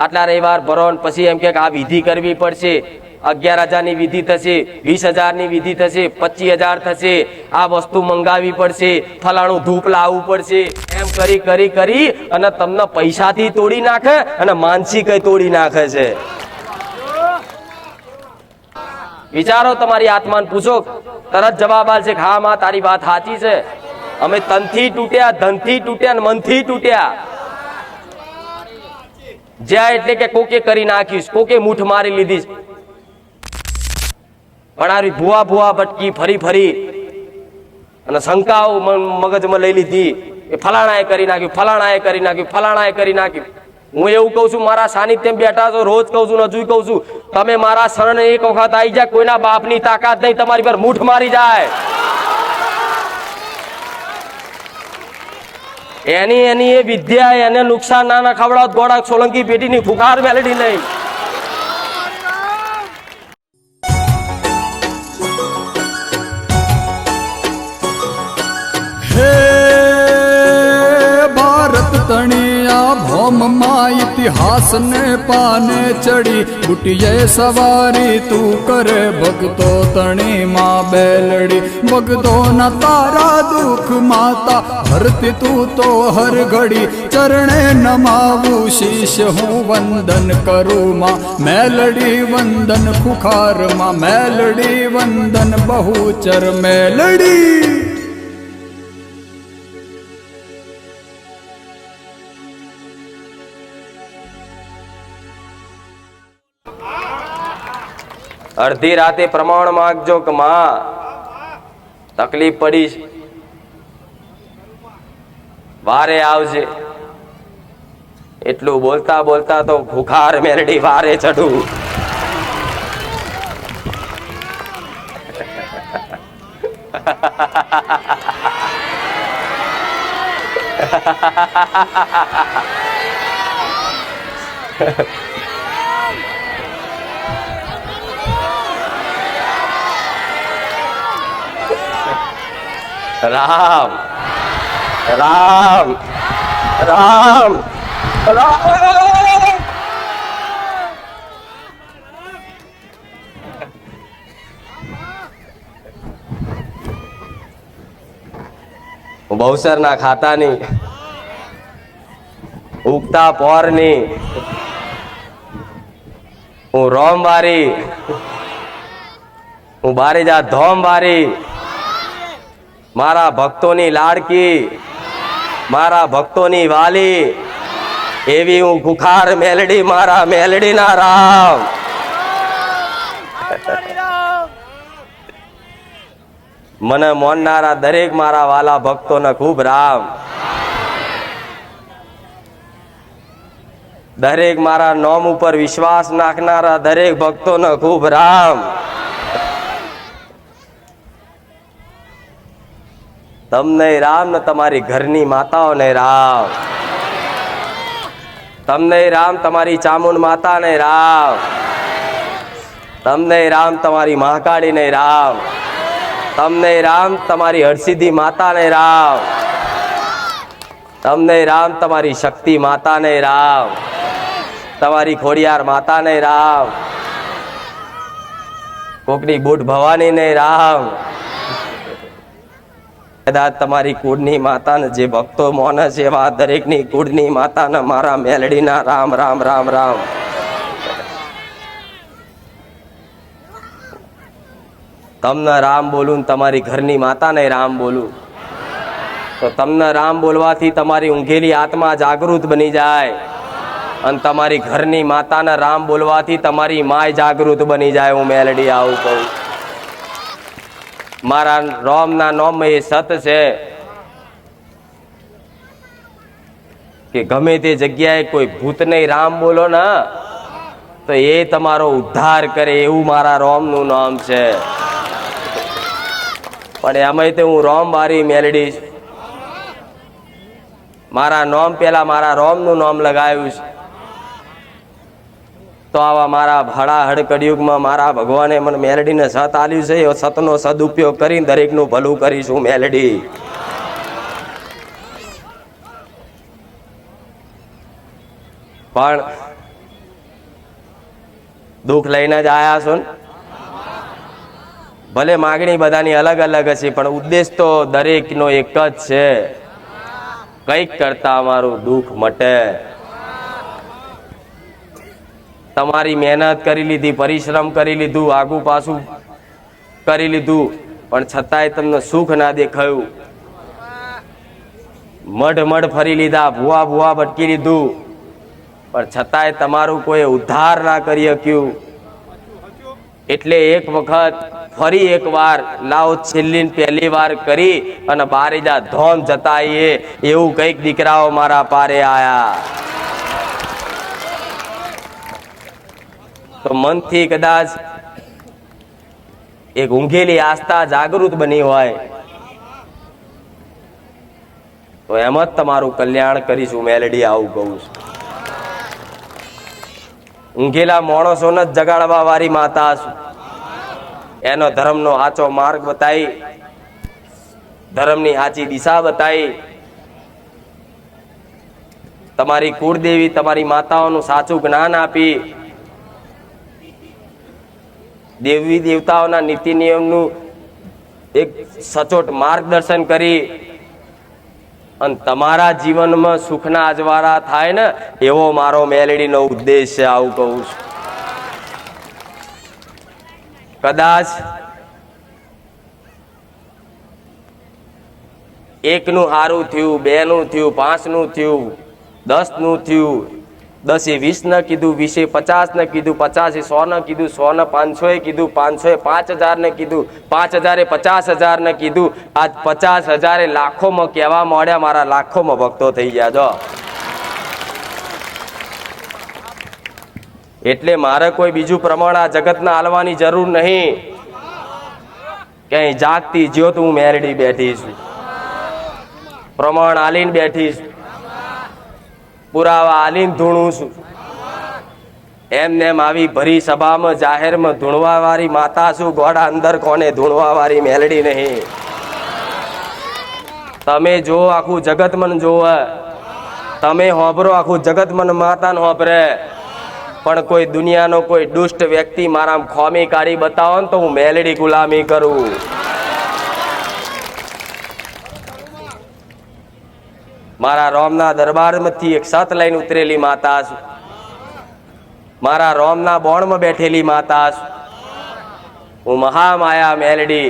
આટલા રવિવાર ભરો ને પછી એમ કે આ વિધિ કરવી પડશે, 11,000 ની વિધિ થશે, 20,000 ની વિધિ થશે, 25,000 થશે, આ વસ્તુ મંગાવી પડશે, ફલાણું ધૂપ લાવવું પડશે, એમ કરી કરી કરી અને તમને પૈસાથી તોડી નાખે અને માનસિક તોડી નાખે છે. વિચારો, તમારી આત્માને પૂછો, તરત જવાબ આવશે કે હા માં તારી વાત સાચી છે. અમે તનથી તૂટ્યા, ધનથી તૂટ્યા ને મનથી તૂટ્યા. જ્યાં એટલે કે કોકે કરી નાખીશ, કોકે મૂઠ મારી લીધી, પણ આ ભૂવા ભૂવા ભટકી ફરી ફરી અને શંકાઓ મગજમાં લઈ લીધી કે ફલાણાએ કરી નાખ્યું, ફલાણાએ કરી નાખ્યું, ફલાણાએ કરી નાખ્યું. હું એવું કઉ છું, મારા સાનિધ્યમાં બેઠા છો, રોજ કઉ છું, હજુ કઉ છું, તમે મારા શરણ એક વખત આવી જાય, કોઈના બાપની તાકાત નહીં તમારી પર મૂઠ મારી જાય. એની એ વિદ્યા, એને નુકસાન ના ખવડાવ, ગોળા સોલંકી પેટીની ફુકાર મેલડી નહીં. હે ભારત તણિયા ભોમમાં ઇતિહાસ ને પાને ચડી, બુટિયે સવારી તું કરે ભક્તો તણી માં બેલડી. ભક્તો ના તારા દુઃખ માતા હરતી તું તો હર ઘડી, ચરણે નમાવું શીશ હું વંદન કરું માં મેલડી. વંદન ખુખાર માં મેલડી, વંદન બહુચર મેલડી. અડધી રાતે પ્રમાણ માંગજો કે માં તકલીફ પડી, વારે આવજે. એટલું બોલતા બોલતા તો ભૂખાર મેલડી વારે ચડું. રામ રામ રામ રામ. હું બહુસર ના ખાતાની, ઉગતા પોરની, હું રોમ વારી, હું બારીજા ધોમ વારી, મારા ભક્તોની લાડકી, મારા ભક્તોની વાલી, એવી હું ભુખાર મેલડી, મારા મેલડી ના રામ. મને મોનનારા દરેક મારા વાલા ભક્તોને ખૂબ રામ. દરેક મારા નોમ ઉપર વિશ્વાસ નાખનારા દરેક ભક્તોને ખૂબ રામ. તમને રામ ને તમારી ઘરની માતાઓને રામ. તમને રામ તમારી ચામુંડ માતાને રામ. તમને રામ તમારી મહાકાળીને રામ. તમને રામ તમારી હરસિદ્ધિ માતાને રામ. તમને રામ તમારી શક્તિ માતાને રામ. તમારી ખોડિયાર માતાને રામ. કોકની બુટ ભવાનીને રામ. કદાચ તમારી કુળની માતાને જે ભક્તો મોને છે એવા દરેકની કુળની માતાને મારા મેલડીના રામ રામ રામ રામ. તમને રામ બોલું, તમારી ઘરની માતાને રામ બોલું, તો તમને રામ બોલવાથી તમારી ઊંઘેલી આત્મા જાગૃત બની જાય, અને તમારી ઘરની માતાને રામ બોલવાથી તમારી માય જાગૃત બની જાય. હું મેલડી આવું કહું. મારા રોમના નોમ એ સત છે કે ગમે તે જગ્યાએ કોઈ ભૂતને રામ બોલો ને તો એ તમારો ઉદ્ધાર કરે, એવું મારા રોમનું નામ છે. પણ એમાં તે હું રોમ વારી મેલડી, મારા નોમ પેલા મારા રોમનું નામ લગાવ્યું છે. તો આવા મારા હળાહળ કળિયુગમાં મારા ભગવાને મને મેલડીને સત આલ્યું છે. એ સતનો સદુપયોગ કરીને દરેકનું ભલું કરીશું મેલડી. પણ દુઃખ લઈને જ આયા છો ને? ભલે માગણી બધાની અલગ અલગ હશે, પણ ઉદ્દેશ તો દરેકનો એક જ છે, કંઈક કરતા અમારું દુઃખ મટે. તમારી મહેનત કરી લીધી, પરિશ્રમ કરી લીધું, આગુ પાછું કરી લીધું, પણ છતાંય તમને સુખ ના દેખાયું. મઢ ફરી લીધા, ભૂવા ભટકી લીધું, પણ છતાંય તમારું કોઈ ઉદ્ધાર ના કરી શક્યું. એટલે એક વખત ફરી એક વાર લાવો છેલ્લી પહેલી વાર કરી અને બારીજા ધોમ જતાઈએ એવું કઈક દીકરાઓ મારા પારે આયા. તો મનથી કદાચ એક ઊંઘેલી આસ્થા જાગૃત બની હોય તો એમ જ તમારું કલ્યાણ કરીશું. મેલડી આવું કહું છું. ઊંઘેલા માણસોને જ જગાડવા વાળી માતા છું. એનો ધર્મનો સાચો માર્ગ બતાવી, ધર્મની સાચી દિશા બતાવી, તમારી કુળદેવી તમારી માતાઓનું સાચું જ્ઞાન આપી, દેવી દેવતાઓના નીતિ નિયમનું એક સચોટ માર્ગદર્શન કરી અને તમારા જીવનમાં સુખના અજવાળા થાય ને એવો મારો મેલડીનો ઉદ્દેશ છે. આવું કહું છું. કદાચ એકનું સારું થયું, 2 નું થયું, 5 નું થયું, 10 નું થયું, 10 એ 20 ને કીધું, 20 એ 50 ને કીધું, 50 એ 100 ને કીધું, 100 ને 500 એ કીધું, 500 એ 5000 ને કીધું, 5000 એ 50000 ને કીધું. આજ 50000 એ લાખોમાં કહેવા માંડ્યા, મારા લાખોમાં ભક્તો થઈ ગયા. જો એટલે મારે કોઈ બીજું પ્રમાણ આ જગતના હાલવાની જરૂર નહીં. ક્યાંય જાગતી જ્યોત હું મેરડી બેઠી છું, પ્રમાણ આલીને બેઠી છું, પુરાવા આલીને ધૂણું છું. એમને એમ આવી ભરી સભામાં જાહેરમાં ધૂણવા વાળી માતા છું. ગોડા અંદર કોને ધૂણવા વાળી મેલડી નહીં. તમે જો આખું જગત મન જોવે, તમે હોબરો આખું જગત મન માતાને હોબરે, પણ કોઈ દુનિયાનો કોઈ દુષ્ટ વ્યક્તિ મારા ખોમી કાઢી બતાવો ને તો હું મેલડી ગુલામી કરું. મારા રોમના દરબારમાંથી એક સત લઈને ઉતરેલી માતા છું. મારા રોમના બોણમાં બેઠેલી માતા છું. હું મહામાયા મેલડી,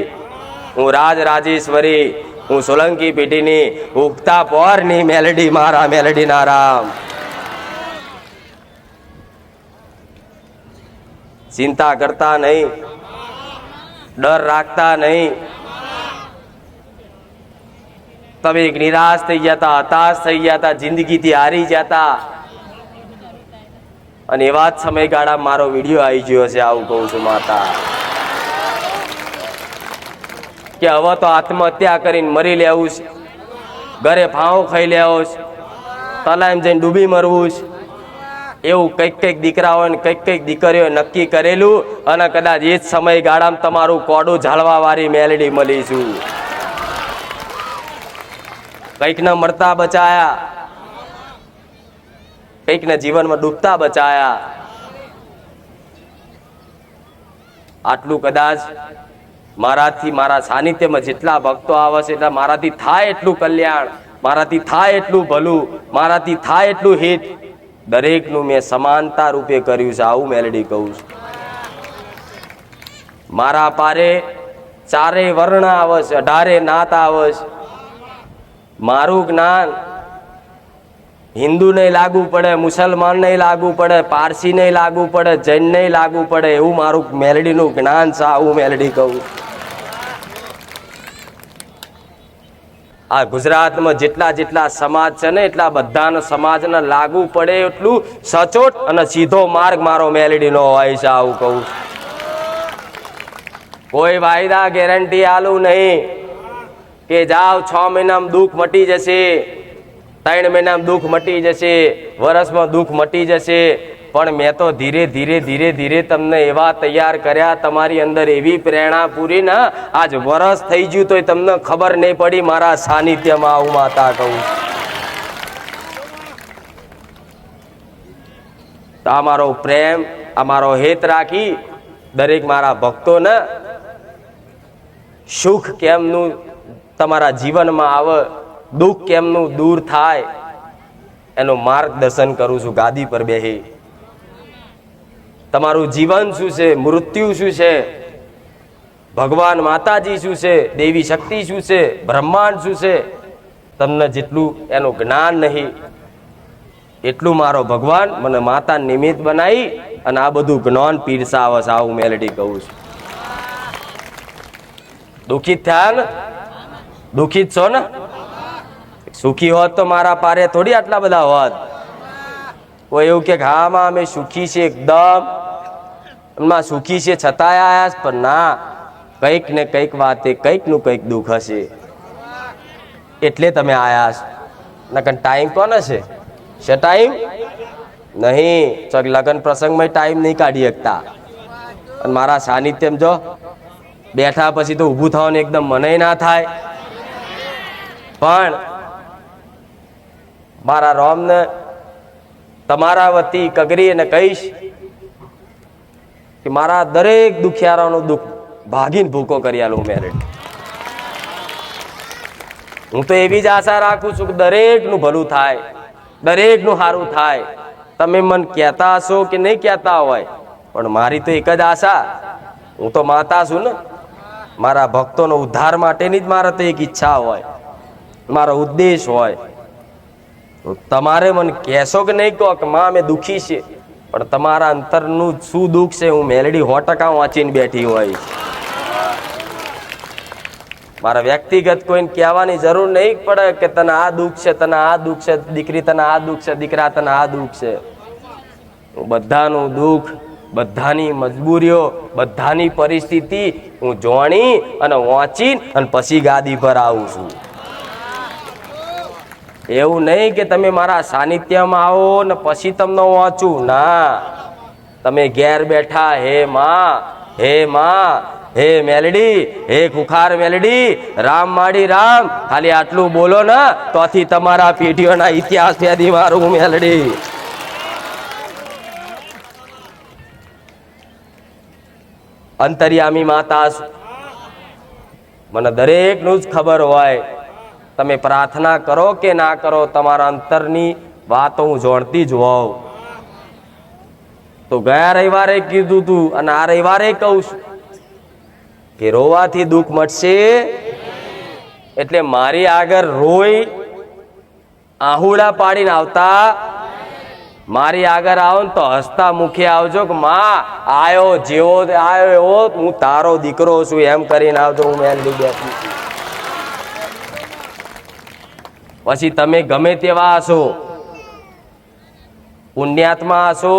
હું રાજરાજેશ્વરી, હું સોલંકી પેઢીની ઉગતા પોરની મેલડી, મારા મેલડીના રામ. ચિંતા કરતા નહીં, ડર રાખતા નહીં. તમે એક નિરાશ થઈ જતા, હતાશ થઈ જતા, જિંદગીથી હારી જતા, અને એવા જ સમયગાળા મારો વિડીયો આવી ગયો છે. આવું કહું છું માતા કે હવે તો આત્મહત્યા કરીને મરી લેવું છે, ઘરે ફાંવ ખાઈ લેવો છે, તલાઈમ જઈને ડૂબી મરવું છે. એવું કંઈક દીકરાઓ ને કંઈક દીકરીઓ નક્કી કરેલું, અને કદાચ એ જ સમયગાળામાં તમારું કોડું ઝાડવા વાળી મેલડી મળીશું. કંઈક ને મરતા બચાયા, કંઈક ને જીવનમાં ડૂબતા બચાયા. આટલું કદાચ મારાથી, મારા સાનિધ્યમાં જેટલા ભક્તો આવે છે એટલા મારાથી થાય એટલું કલ્યાણ, મારાથી થાય એટલું ભલું, મારાથી થાય એટલું હિત દરેકનું મેં સમાનતા રૂપે કર્યું છે. આવું મેલડી કહું છું. મારા પારે 4 વર્ણ આવે છે, 18 નાત આવે છે. મારું જ્ઞાન હિન્દુ નહીં લાગુ પડે, મુસલમાન નહીં લાગુ પડે, પારસી નહીં લાગુ પડે, જૈન નહીં લાગુ પડે, એવું મારું મેલડીનું જ્ઞાન છે. આવું મેલડી કહું. આ ગુજરાતમાં જેટલા સમાજ છે ને એટલા બધાના સમાજને લાગુ પડે એટલું સચોટ અને સીધો માર્ગ મારો મેલડીનો હોય છે. આવું કહું. કોઈ વાયદા ગેરંટી આલું નહીં કે જાઓ 6 મહિનામાં દુઃખ મટી જશે, 3 મહિનામાં દુઃખ મટી જશે, વર્ષમાં દુઃખ મટી જશે. પણ મેં તો ધીરે તમને એવા તૈયાર કર્યા, તમારી અંદર એવી પ્રેરણા પૂરી ને આજ વરસ થઈ ગયું તો તમને ખબર નહીં પડી મારા સાનિધ્યમાં. આવું માતા કહું. તો આ મારો પ્રેમ, આ મારો હેત રાખી દરેક મારા ભક્તોને સુખ કેમનું તમારા જીવનમાં આવે, દુઃખ કેમનું દૂર થાય, એનું માર્ગદર્શન કરું છું ગાદી પર બેહી. તમારું જીવન શું છે, મૃત્યુ શું છે, ભગવાન માતાજી શું છે, દેવી શક્તિ શું છે, બ્રહ્માંડ શું છે, તમને જેટલું એનું જ્ઞાન નહીં એટલું મારો ભગવાન મને માતા નિમિત્ત બનાવી અને આ બધું જ્ઞાન પીરસાવે છે. આવું મેલેડી કહું છું. દુઃખિત થયા ને? દુઃખિત છો ને? સુખી હોત તો મારા પારે થોડી આટલા બધા હોત. કોઈ એવું કે હા માં અમે સુખી છે, એકદમ એમાં સુખી છે છતાંય આયા, પણ ના, કંઈક ને કંઈક વાતે કંઈક નું કંઈક દુઃખ હશે એટલે તમે આયા છો. નકર ટાઈમ કોને છે? ટાઈમ નહીં. ચોક લગ્ન પ્રસંગમાં ટાઈમ નહીં કાઢી શકતા. અને મારા સાનિધ્યમ જો બેઠા પછી તો ઊભું થવાનું એકદમ મને ના થાય. પણ મારા રોમને તમારા વતી કગરી અને કહીશ કે મારા દરેક દુખિયારાનું દુઃખ ભાગીને ભૂકો કરી આલું મેરેટ. હું તો એવી જ આશા રાખું છું કે દરેકનું ભલું થાય, દરેકનું સારું થાય. તમે મને કહેતા હશો કે નહીં કહેતા હોય, પણ મારી તો એક જ આશા, હું તો માતા છું ને, મારા ભક્તોનો ઉદ્ધાર માટેની જ મારે તો એક ઈચ્છા હોય, મારો ઉદ્દેશ હોય. તમારે મને કહેશો કે નહીં કહો કે માં અમે દુઃખી છે, પણ તમારા અંતરનું શું દુઃખ છે હું મેલેડી 100% વાંચીને બેઠી હોય. મારા વ્યક્તિગત કોઈને કહેવાની જરૂર નહીં પડે કે તને આ દુઃખ છે, તને આ દુઃખ છે, દીકરી તને આ દુઃખ છે, દીકરા તને આ દુઃખ છે. હું બધાનું દુઃખ, બધાની મજબૂરીઓ, બધાની પરિસ્થિતિ હું જોણી અને વાંચી અને પછી ગાદી પર આવું છું. એવું નહીં કે તમે મારા સાનિધ્યમાં આવો ને પછી તમને વાંચું. ના, તમે ઘેર બેઠા હે માં, હે માં, હે મેલડી, હે ખુખાર મેલડી, રામ માડી રામ, ખાલી આટલું બોલો ને તોથી તમારા પેઢીઓના ઇતિહાસ ફેદી મારું મેલડી. અંતર્યામી માતા મને દરેકનું જ ખબર હોય. તમે પ્રાર્થના કરો કે ના કરો, તમારા અંતરની વાતો હું જાણતી જ હોઉં. તો ગયા રવિવારે કીધું તું અને આ રવિવારે કહું છું કે રોવાથી દુઃખ મટશે. એટલે મારી આગળ રોઈ આહુડા પાડીને આવતા, મારી આગળ આવો ને તો હસતા મુખે આવજો કે માં આયો, જેવો આયો એવો હું તારો દીકરો છું એમ કરીને આવજો. હું મેલડી બેઠી છું. પછી તમે ગમે તેવા હશો, પુણ્યાત્મા હશો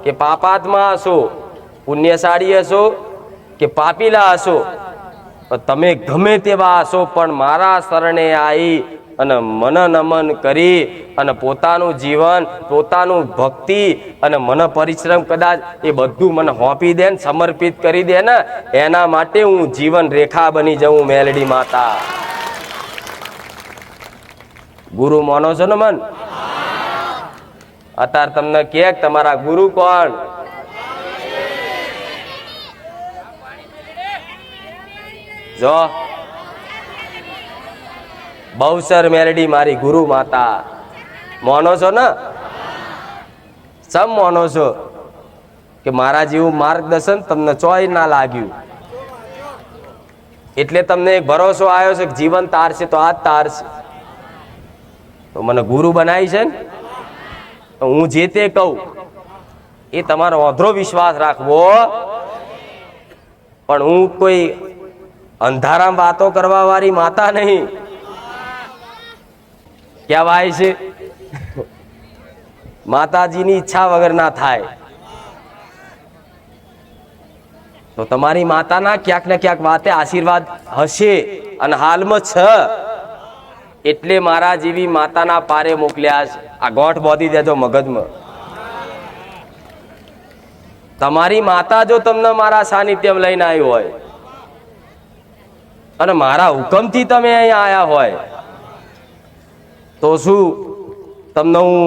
કે પાપાત્મા હશો, પુણ્યશાળી હશો કે પાપીલા હશો, તમે ગમે તેવા હશો, પણ મારા શરણે આવી અને મન નમન કરી અને પોતાનું જીવન, પોતાનું ભક્તિ અને મન પરિશ્રમ કદાચ એ બધું મને સોંપી દે ને, સમર્પિત કરી દે ને, એના માટે હું જીવન રેખા બની જાઉં મેલડી માતા. ગુરુ માનો છો ને મન? અત્યારે તમને કે તમારા ગુરુ કોણ? જો બહુસર મેલડી મારી ગુરુ માતા. માનો છો ને? સમ માનો છો કે મારા જેવું માર્ગદર્શન તમને ચોય ના લાગ્યું એટલે તમને એક ભરોસો આવ્યો છે કે જીવન તારશે તો આ જ તારશે. તો મને ગુરુ બનાવી છે ને, તો હું જે તે કહું એ તમારો અધરો વિશ્વાસ રાખવો. પણ હું કોઈ અંધારામાં વાતો કરવા વાળી માતા નહીં. કહેવાય છે માતાજીની ઈચ્છા વગર ના થાય. તો તમારી માતાના ક્યાંક ને ક્યાંક વાતે આશીર્વાદ હશે અને હાલમાં છે, એટલે મારા જેવી માતાના પારે મોકલ્યા છે. આ ગોઠ બોધી દેજો મગજમાં. તમારી માતા જો તમને મારા સાનિધ્યમાં લઈને આવી હોય અને મારા હુકમથી તમે અહીંયા આયા હોય તો શું તમને હું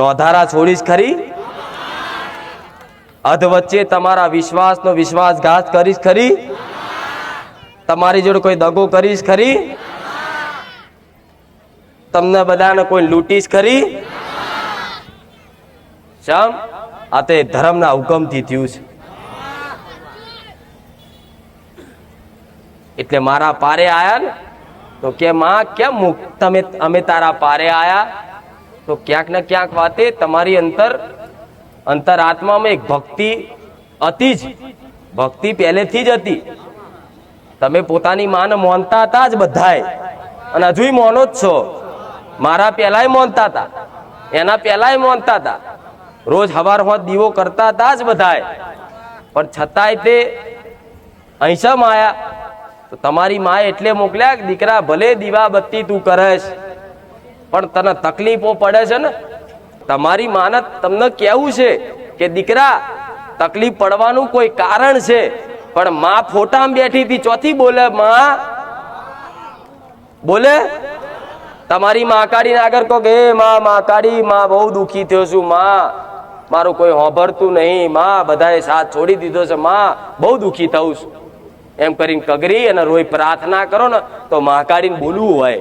નોધારા છોડીશ ખરી? અધ વચ્ચે તમારા વિશ્વાસનો વિશ્વાસઘાત કરીશ ખરી? તમારી જોડે કોઈ દગો કરીશ ખરી? તમને બધાને કોઈ લૂંટીશ ખરી? શમ? આ તે ધર્મના હુકમથી થયું છે. એટલે મારા પારે આયા ને તો કે માં કેમ તમે અમે તારા પારે આયા? તો ક્યાંક ને ક્યાંક વાતે તમારી અંતરાત્મામાં એક ભક્તિ હતી જ. ભક્તિ પહેલેથી જ હતી. તમે પોતાની માને માનતા હતા જ બધાય, અને હજુય માનો જ છો. મારા પહેલાય માનતા હતા, એના પહેલાય માનતા હતા. રોજ હવાર હોત દીવો કરતા હતા જ બધાય. પણ છતાંય તે અહીંસમ આયા. તો તમારી માએ એટલે મોકલ્યા કે દીકરા ભલે દીવા બત્તી તું કરેશ, પણ તને તકલીફો પડે છે ને. તમારી માને તમને કેવું છે કે દીકરા તકલીફ પડવાનું કોઈ કારણ છે, પણ માં ફોટામાં બેઠી હતી, ચોથી બોલે માં બોલે. તમારી માં કાઢીને આગળ કહો કે માં કાઢી, માં બહુ દુઃખી થયો છું, માં મારું કોઈ હોભરતું નહીં, માં બધાએ સાથ છોડી દીધો છે, માં બહુ દુઃખી થઉં છું. એમ કરીને કગરી અને રોઈ પ્રાર્થના કરો ને તો મહાકાળીને બોલવું હોય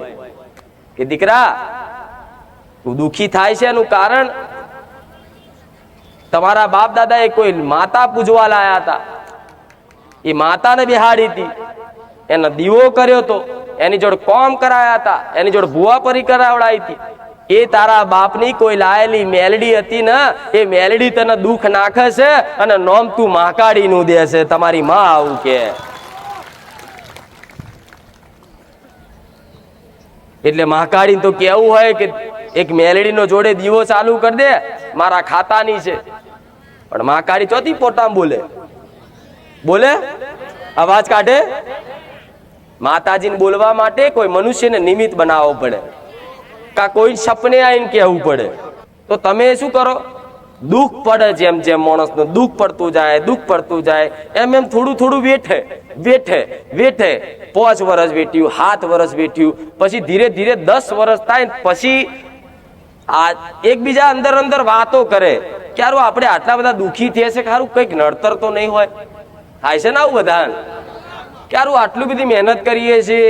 કે દીકરા તું દુઃખી થાય છે એનું કારણ તમારા બાપ દાદા એ કોઈ માતા પૂજવા લાયા હતા. એ માતાને બિહાડી હતી, એનો દીવો કર્યો તો, એની જોડે કોમ કરાયા હતા, એની જોડે ભુવા પરી કરાવડાવી હતી. એ તારા બાપની કોઈ લાયેલી મેલડી હતી ને, એ મેલડી તને દુઃખ નાખે છે અને નોમ તું મહાકાળી નું દે છે. તમારી માં આવું કે એટલે મહાકાળી તો કેવું હોય કે એક મેલડી નો જોડે દીવો ચાલુ કરી દે, મારા ખાતાની છે. પણ મહાકાળી ચોથી પોટામ બોલે અવાજ કાઢે. માતાજીને બોલવા માટે કોઈ મનુષ્યને નિમિત્ત બનાવવો પડે, કા કોઈ સપને આવીને કહેવું પડે. તો તમે શું કરો? દુઃખ પડે, જેમ જેમ માણસનું દુઃખ પડતું જાય એમ એમ થોડું થોડું વેઠે 5 વર્ષ વેઠ્યું, 7 વર્ષ વેઠ્યું, પછી ધીરે ધીરે 10 વર્ષ થાય, પછી આ એકબીજા અંદર વાતો કરે કે યાર આપણે આટલા બધા દુઃખી થયા છે, ખારું કંઈક નડતર તો નહીં હોય. થાય છે ને આવું બધા કે યાર આટલી બધી મહેનત કરીએ છીએ,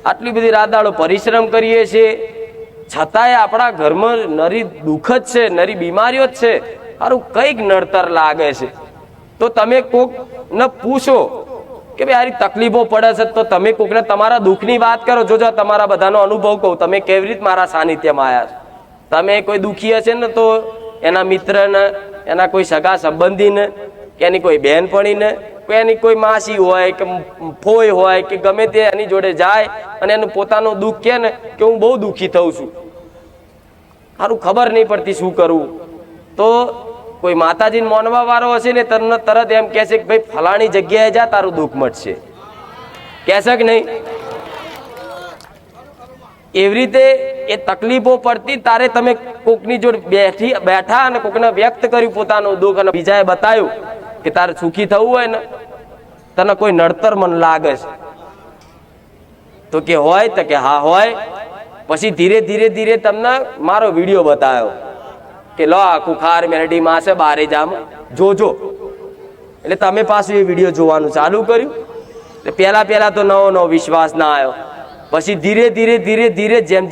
આટલી બધી રાત દાડો પરિશ્રમ કરીએ છીએ, છતાંય આપણા ઘરમાં નરી દુઃખ જ છે, નરી બીમારીઓ જ છે, સારું કંઈક નડતર લાગે છે. તો તમે કોક ને પૂછો કે ભાઈ આરી તકલીફો પડે છે, તો તમે કોકને તમારા દુઃખની વાત કરો. જોજો તમારા બધાનો અનુભવ કહું, તમે કેવી રીતે મારા સાનિધ્યમાં આવ્યા છો. તમે કોઈ દુઃખી હશે ને તો એના મિત્રને, એના કોઈ સગા સંબંધીને, કે એની કોઈ બહેનપણીને, એની કોઈ માસી હોય કે ફોઈ હોય કે ગમે તે એની જોડે જાય અને એનું પોતાનું દુઃખ કહે ને કે હું બહુ દુઃખી થઉં છું, સારું ખબર નહીં પડતી શું કરવું. તો કોઈ માતાજીને માનવા વાળો હશે ને તમને તરત એમ કહેશે કે ભાઈ ફલાણી જગ્યાએ જા, તારું દુઃખ મટશે. કહેશે કે નહીં? એવી રીતે એ તકલીફો પડતી તારે તમે કોકની જોડે બેઠા અને કોકને વ્યક્ત કર્યું પોતાનું દુઃખ, અને બીજાએ બતાવ્યું કે તારે સુખી થવું હોય ને, તને કોઈ નડતર મન લાગે છે તો કે હોય, તો કે હા હોય. પછી ધીરે ધીરે તમને મારો વિડીયો બતાવ્યો કે લો આ કુખાર મેલડી માં છે, બારે જામ જોજો. એટલે તમે પાછું એ વિડીયો જોવાનું ચાલુ કર્યું. પહેલા તો નવો વિશ્વાસ ના આવ્યો. પછી ધીરે જેમ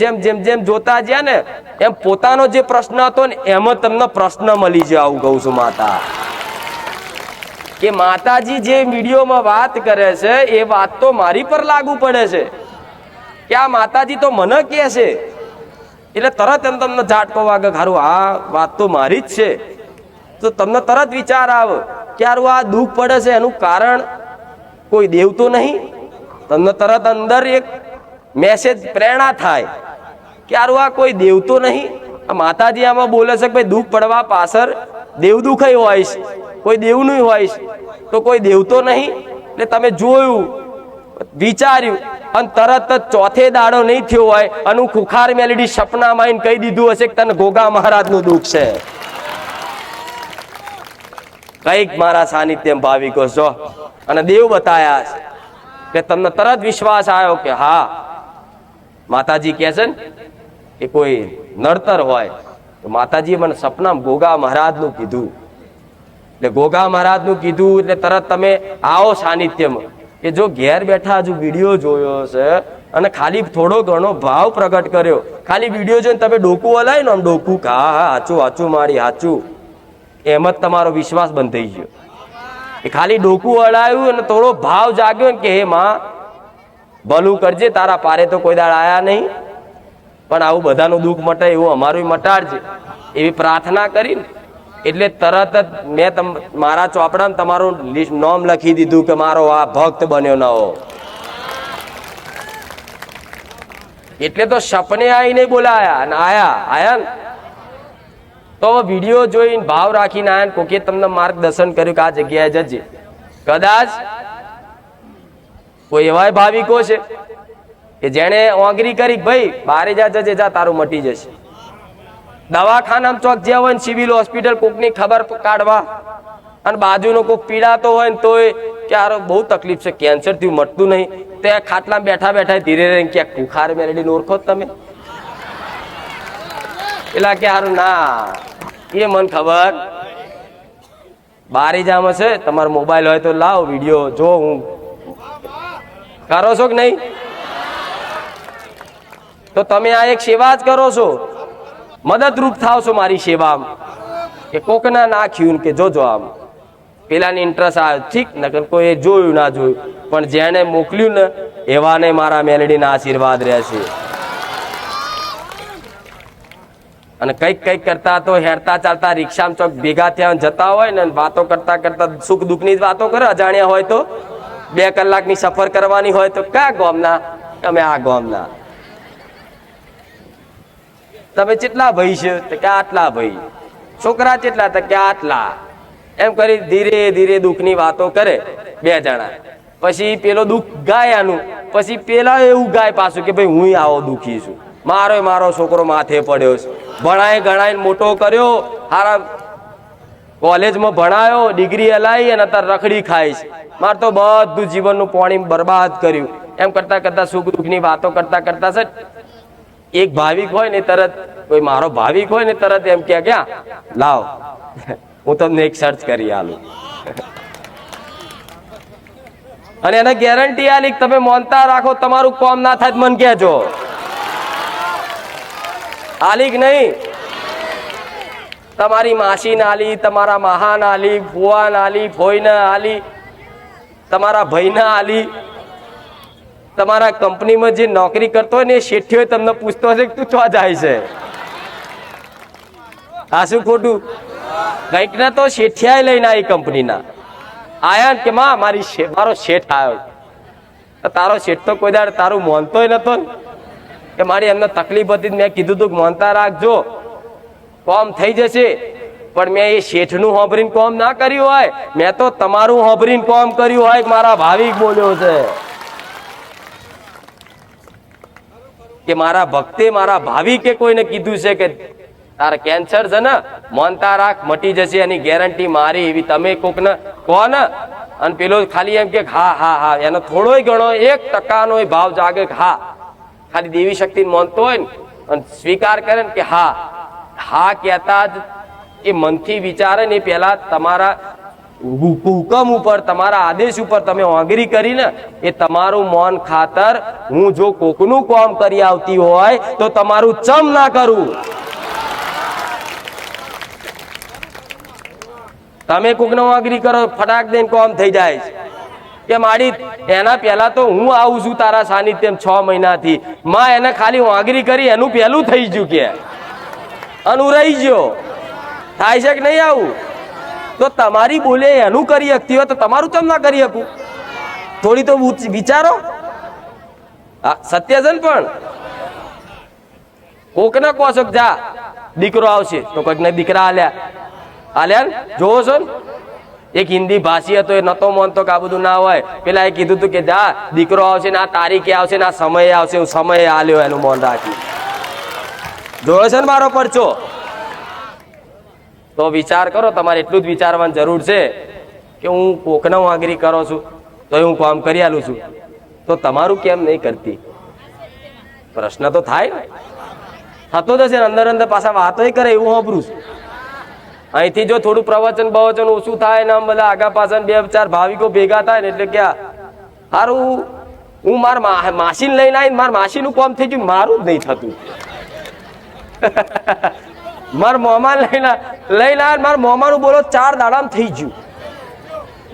જેમ જોતા ગયા ને એમ પોતાનો જે પ્રશ્ન હતો ને એમાં તમને પ્રશ્ન મળી જાય. આવું કહું છું માતા કે માતાજી જે વિડીયોમાં વાત કરે છે એ વાત તો મારી પર લાગુ પડે છે, કે આ માતાજી તો મને કહે છે. એટલે તરત એમ તમને ઝાટકો વાગે, ખારું આ વાત તો મારી જ છે. તો તમને તરત વિચાર આવે કે યાર આ દુઃખ પડે છે એનું કારણ કોઈ દેવ તો નહીં. તમને તરત અંદર એક મેસેજ પ્રેરણા થાય કે યાર આ કોઈ દેવ તો નહીં. આ માતાજી આમાં બોલે છે કે ભાઈ દુઃખ પડવા પાછળ દેવ દુઃખ હોય છે, કોઈ દેવનું હોય છે, તો કોઈ દેવ તો નહીં. એટલે તમે જોયું, વિચાર્યું, અને તરત જ ચોથે દાડો નહીં થયો હોય અને ખુખાર મેલડી સપનામાં આવીને કહી દીધું હશે કે તને ગોગા મહારાજનું દુઃખ છે. કઈક મારા સાનિધ્યમ ભાવિકો છો અને દેવ બતાયા છે કે તમને તરત વિશ્વાસ આવ્યો કે હા માતાજી કહે છે ને કે કોઈ નડતર હોય તો માતાજીએ મને સપનામાં ગોગા મહારાજનું કીધું. એટલે ગોગા મહારાજનું કીધું એટલે તરત તમે આવો સાનિધ્યમાં. કે જો ઘેર બેઠા હજુ વિડીયો જોયો છે અને ખાલી થોડો ઘણો ભાવ પ્રગટ કર્યો, ખાલી વિડીયો જોઈને તમે ડોકું હલાય ને આમ ડોકું હા હાચું હાચું મારી હાચું, એમ જ તમારો વિશ્વાસ બંધ થઈ ગયો. એ ખાલી ડોકું હલાયું અને થોડો ભાવ જાગ્યો ને કે હે માં ભલું કરજે, તારા પારે તો કોઈ દાડ આયા નહીં, પણ આવું બધાનું દુઃખ મટે એવું અમારું મટાડજે, એવી પ્રાર્થના કરીને એટલે તરત જ મેં મારા ચોપડામાં તમારું નામ લખી દીધું કે મારો આ ભક્ત બન્યો નવો. એટલે તો સપને આવીને બોલાયા અને આયા ને તો વિડીયો જોઈને ભાવ રાખીને આયા ને કોકે તમને માર્ગદર્શન કર્યું કે આ જગ્યાએ જજે. કદાચ કોઈ એવા ભાવિકો છે કે જેને ઓગરી કરી ભાઈ બારે જા જજે, જા તારું મટી જશે. દવાખાનામાં ચોક જ્યાં હોય ને સિવિલ હોસ્પિટલ કોકની ખબર કાઢવા અને બાજુનો કોક પીડાતો હોય ને તોય કે હારો બહુ તકલીફ છે, કેન્સર થયું મટતું નહીં, તે ખાટલામાં બેઠા બેઠા ધીરે રહીને ક્યાંક કુખાર મેળવીને ઓળખો તમે પેલા કે હારું ના એ મને ખબર બારી જામ હશે, તમારો મોબાઈલ હોય તો લાવ વિડીયો જો, હું કરો છો કે નહીં? તો તમે આ એક સેવા જ કરો છો, મદદરૂપ થાવ છો મારી સેવામાં કે કોકના નાખ્યું કે જોજો આમ પેલાની ઇન્ટરેસ્ટ આવે ઠીક, નકર કોઈ જોયું ના જોયું, પણ જેને મોકલ્યું ને એવાને મારા મેલડીના આશીર્વાદ રહેશે. અને કઈક કરતા તો હેરતા ચાલતા રિક્ષામાં ચોક ભેગા થયા જતા હોય ને વાતો કરતા કરતા સુખ દુઃખ ની વાતો કરે, અજાણ્યા હોય તો 2 કલાકની સફર કરવાની હોય તો ક્યાં ગામના, અમે આ ગામના. તમે કેટલા ભાઈ છે તો કે આટલા ભાઈ, છોકરા કેટલા તો કે આટલા, એમ કરી ધીરે ધીરે દુઃખની વાતો કરે 2 જણા. પછી પેલો દુઃખ ગાય આનું, પછી પેલા એવું ગાય પાછું કે ભાઈ હું આવો દુઃખી છું, મારો છોકરો માથે પડ્યો છે, ભણાય ગણાય મોટો કર્યો, સારા કોલેજમાં ભણાયો, ડિગ્રી હલાવી અને અત્યારે રખડી ખાય છે, મારે તો બધું જીવનનું પાણી બરબાદ કર્યું. એમ કરતા કરતા સુખ દુઃખની વાતો કરતા કરતા છે એક ભાવિક હોય ને તરત, કોઈ મારો ભાવિક હોય ને તરત એમ કે ક્યાં લાવ હું તમને એક સર્ચ કરી આલું અને એને ગેરંટી આલી તમે માનતા રાખો તમારું કામ ના થાય મન કહેજો. આલી કે નહીં? તમારી માસી ના આલી, તમારા મહા ના આલી, ફુવા ના આલી, ફોઈ ના આલી, તમારા ભાઈ ના આલી, તમારા કંપનીમાં જે નોકરી કરતો હોય ને એ શેઠિયો તમને પૂછતો હશે કે તું ક્યાં જાય છે. આ શું ખોટું? કઈક ને તો શેઠિયા લઈને આવી કંપનીના આયા કે માં મારો શેઠ આવ્યો. તારો શેઠ તો કોઈ દાડ તારું માનતોય નતો કે મારી એમને તકલીફ હતી, મેં કીધું તું માનતા રાખજો કોમ થઈ જશે, પણ મેં એ શેઠનું હોંભરીને કોમ ના કર્યું હોય, મેં તો તમારું હોંભરીને કોમ કર્યું હોય. મારા ભાવિક બોલ્યો છે કે મારા ભક્તે મારા ભાવિકે કોઈને કીધું છે કે તારે કેન્સર છે ને માનતા રાખ મટી જશે, એની ગેરંટી મારી. એવી તમે કોક ને કહો ને અને પેલો ખાલી એમ કે હા હા હા, એનો થોડોય ઘણો 1% ભાવ જાગે કે હા, ખાલી દેવી શક્તિ માનતો હોય ને અને સ્વીકાર કરે ને કે હા હા કહેતા જ એ મનથી વિચારે ને એ પેલા તમારા હુકમ ઉપર, તમારા આદેશ ઉપર તમે આંગળી કરીને એ તમારું મૌન ખાતર હું જો કોકનું કામ કરી આવતી હોય તો તમારું ચમ ના કરું. તમે કોકનો આંગળી કરો ફટાક દઈને કામ થઈ જાય કે મારી એના પહેલા તો હું આવું છું તારા સાનિધ્યમ 6 મહિનાથી, માં એને ખાલી આંગળી કરી એનું પહેલું થઈ ગયું કે અનુ રહી ગયો. થાય છે કે નહીં આવું? તો તમારી બોલે એનું કરી શકતી હોય તો તમારું ચમ ના કરી શકું? થોડી તો વિચારો. સત્ય છે ને, પણ કોક ને કહો છો જા દીકરો આવશે તો કોઈક ને દીકરા આલ્યા જોવો છો ને. એક હિન્દી ભાષી હતો, એ નતો માનતો કે આ બધું ના હોય. પેલા એ કીધું તું કે જા દીકરો આવશે ને આ તારીખે આવશે ને આ સમયે આવશે, હું સમયે આલ્યો એનું મૌન રાખી. જોયો છે ને મારો પરચો? તો વિચાર કરો, તમારે એટલું જ વિચારવાની જરૂર છે કે હું કોકને આંગળી કરો છું તો હું કામ કરી આલું છું, તો તમારું કેમ નહીં કરતી? પ્રશ્ન તો થાય ને, થતો જશે અંદર અંદર પાછા વાતો કરે એવું સાંભળું છું. અહીંથી જો થોડું પ્રવચન બવચન ઓછું થાય ને આમ બધા આગા પાછળ 2-4 ભાવિકો ભેગા થાય ને એટલે ક્યાં સારું હું મારા માસીને લઈને આવીને મારા માસીનું કામ થઈ ગયું, મારું જ નહીં થતું. મારા મોમાં લઈને આવે મારા મોમાનું બોલો 4 દાડામાં થઈ ગયું,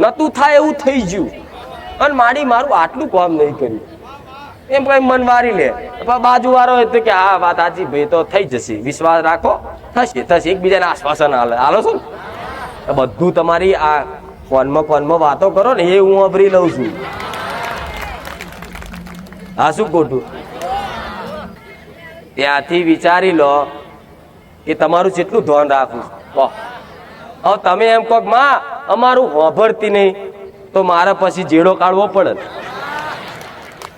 નતું થાય એવું થઈ ગયું, અને મારી મારું આટલું કામ નહીં કર્યું એમ કઈ મન વારી લે. બાજુ વાળો હોય તો કે હા વાત સાચી ભાઈ, તો થઈ જશે, વિશ્વાસ રાખો, થશે થશે, એકબીજાને આશ્વાસન હાલો છો ને. બધું તમારી આ કોનમાં વાતો કરો ને એ હું અભરી લઉં છું. હા શું ખોટું? ત્યાંથી વિચારી લો કે તમારું કેટલું ધ્યાન રાખવું. હવે તમે એમ કહો માં અમારું હોભળતી નહીં તો મારે પછી જેડો કાઢવો પડે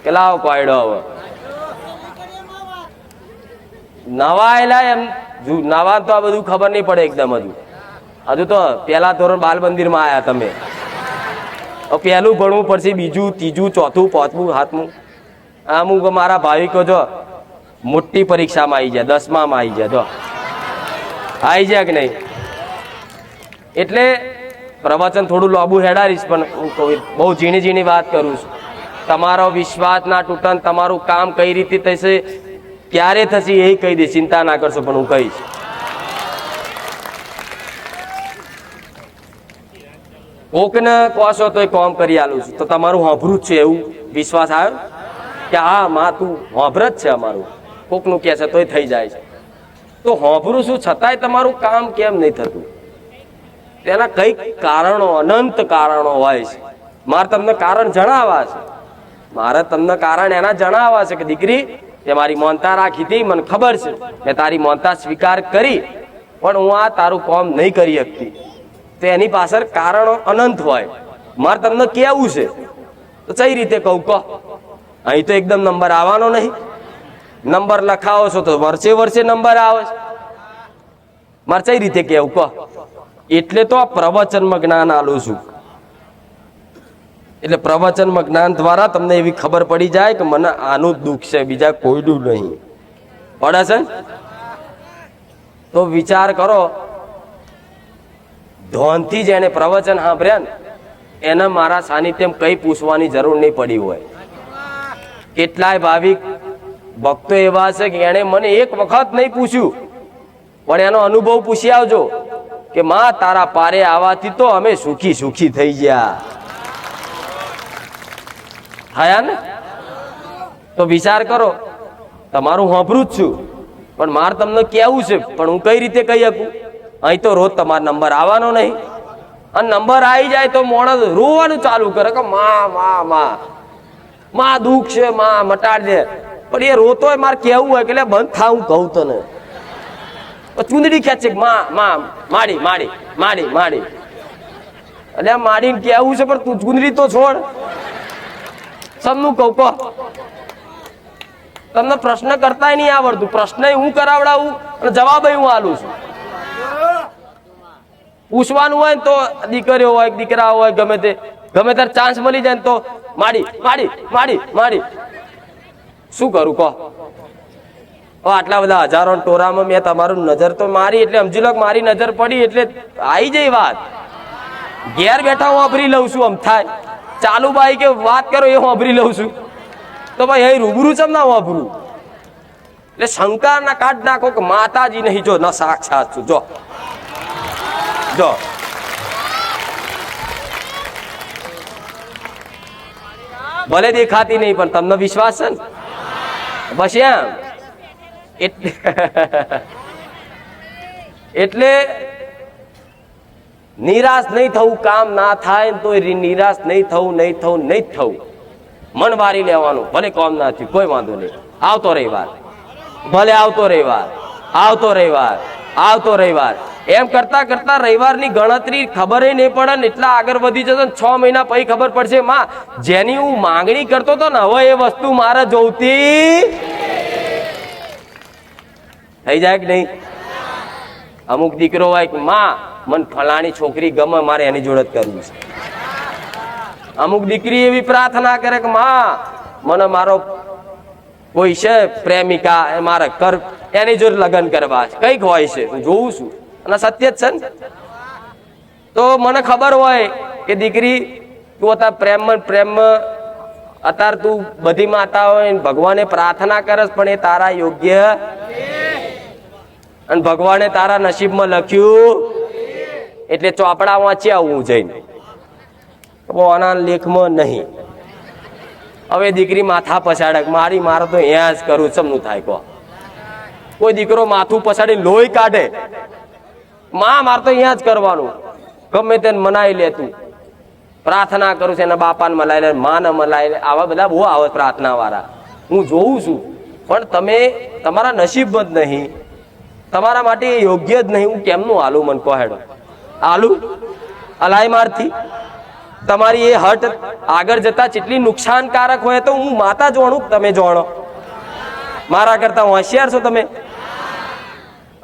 કે લાવો કોયડો. હવે નવાયેલા એમ નવા તો આ બધું ખબર નહીં પડે એકદમ. હજુ તો પેલા ધોરણ બાલ મંદિરમાં આવ્યા તમે, પહેલું ભણવું પડશે, બીજું ત્રીજું ચોથું પાંચમું સાતમું. અમુક મારા ભાવિકો જો મોટી પરીક્ષામાં આવી જાય, 10મામાં આવી જાય, જો આવી જાય કે નહીં. એટલે પ્રવચન થોડું લાંબુ હેડારીશ, પણ હું બહુ ઝીણી ઝીણી વાત કરું છું. તમારો વિશ્વાસ ના તૂટન, તમારું કામ કઈ રીતે થશે, ક્યારે થશે એ કહી દે, ચિંતા ના કરશો, પણ હું કહીશ. કોકને કહો છો તો કામ કરી આલું છું, તો તમારું હોભરું જ છે એવું વિશ્વાસ આવ્યો કે હા માં તું હોભર જ છે અમારું, કોકનું કહે છે તોય થઈ જાય છે. તો હોભરું શું છતાંય તમારું કામ કેમ નહીં થતું? તેના કઈક કારણો, અનંત કારણો હોય છે. મારે તમને કારણ જણાવવા છે, મારે તમને કારણ એના જણાવવા છે કે દીકરી તે મારી માનતા રાખી હતી, મને ખબર છે, મેં તારી માનતા સ્વીકાર કરી, પણ હું આ તારું કામ નહીં કરી શકતી. તો એની પાછળ કારણો અનંત હોય. મારે તમને કેવું છે તો કઈ રીતે કહું કહો? અહીં તો એકદમ નંબર આવવાનો નહીં. નંબર લખાવો છો તો વર્ષે નંબર આવે છે. મારે કઈ રીતે કેવું કહો? એટલે તો આ પ્રવચનમાં જ્ઞાન આલું છું. એટલે પ્રવચનમાં જ્ઞાન દ્વારા તમને એવી ખબર પડી જાય કે મને આનું દુઃખ છે, બીજા કોઈનું નહીં. પડે છે? તો વિચાર કરો, ધોનથી જેને પ્રવચન સાંભળ્યા ને એને મારા સાનિધ્યમાં કઈ પૂછવાની જરૂર નહીં પડી હોય. કેટલાય ભાવિક ભક્તો એવા છે કે એને મને એક વખત નહીં પૂછ્યું, પણ એનો અનુભવ પૂછી આવજો કે માં તારા પારે આવવાથી તો અમે સુખી થઈ ગયા. થયા ને? તો વિચાર કરો, તમારું હોભરું જ છું, પણ મારે તમને કેવું છે, પણ હું કઈ રીતે કહી શકું? અહીં તો રોજ તમારો નંબર આવવાનો નહીં, અને નંબર આવી જાય તો માણસ રોવાનું ચાલુ કરે કે માં દુઃખ છે, માં મટાડ દે. પણ એ રોતો હોય, મારે કેવું હોય કે બંધ થા, હું કહું તને. ચૂંદડી ખેંચે માડી એટલે માડીને કેવું છે, પણ તું ચૂંદડી તો છોડ. સબનું કહું કહો, તમને પ્રશ્ન કરતા નહીં આવડતું, પ્રશ્ન હું કરાવડાવું અને જવાબ હું આલું છું. પૂછવાનું હોય ને તો દીકરીઓ હોય દીકરા હોય ગમે ત્યારે ચાન્સ મળી જાય ને તો માડી શું કરું કહો? આટલા બધા હજારો ટોરામાં મેં તમારું નજર તો મારી, એટલે સમજી લો મારી નજર પડી એટલે આવી જાય વાત. ઘેર બેઠા હું અભરી લઉં છું, આમ થાય ચાલુ ભાઈ કે વાત કરો એ હું અભરી લઉં છું, તો ભાઈ અહીં રૂબરૂ છે ના અભરું. એટલે શંકા ના કાઢ નાખો કે માતાજી નહીં, જો ના સાક્ષાત છું. જો ભલે દેખાતી નહીં પણ તમને વિશ્વાસ છે ને, બસ એમ. એટલે નિરાશ નહીં થવું, કામ ના થાય તો નિરાશ નહીં થવું. મન વારી લેવાનું, ભલે કામ ના થયું કોઈ વાંધો નહીં, આવતો રવિવાર, ભલે આવતો રવિવાર. એમ કરતા કરતા રવિવારની ગણતરી ખબર નહીં પડે ને એટલા આગળ વધી જતો. 6 મહિના પછી ખબર પડશે માં જેની હું માંગણી કરતો હતો ને હવે એ વસ્તુ મારે જોઈતી થઈ જાય કે નહીં. અમુક દીકરો હોય કે માં મને ફલાણી છોકરી ગમે, મારે એની જોડે જ કરવું છે. અમુક દીકરી એવી પ્રાર્થના કરે કે માં મને મારો કોઈ છે પ્રેમિકા, એ મારે એની જોડે લગ્ન કરવા છે. કઈક હોય છે, હું જોઉં છું. અને સત્ય જ છે ને. તો મને ખબર હોય કે દીકરી તું અત્યારે પ્રેમમાં અત્યારે તું બધી માતા હોય ભગવાને પ્રાર્થના કરસ પણ એ તારા યોગ્ય અને ભગવાને તારા નસીબમાં લખ્યું એટલે ચોપડા વાંચી આવું જઈને આના લેખમાં નહીં. હવે દીકરી માથા પછાડક મારે તો અહીંયા જ કરું સમનું થાય કહો. કોઈ દીકરો માથું પછાડી લોહી કાઢે મારે તો અહીંયા જ કરવાનું ગમે તેને મનાઈ લે તું પ્રાર્થના કરું છું એના બાપાને મલાઈ લે માને મલાઈ લે આવા બધા બહુ આવે પ્રાર્થના વાળા હું જોઉં છું. પણ તમે તમારા નસીબમાં જ નહીં તમારા માટે એ યોગ્ય જ નહીં. હું કેમનું હાલું મને કહો હેડો હાલું અલાય મારથી તમારી એ હટ આગળ જતા જેટલી નુકસાનકારક હોય તો હું માતા જાણું તમે જાણો મારા કરતા હોશિયાર છો તમે.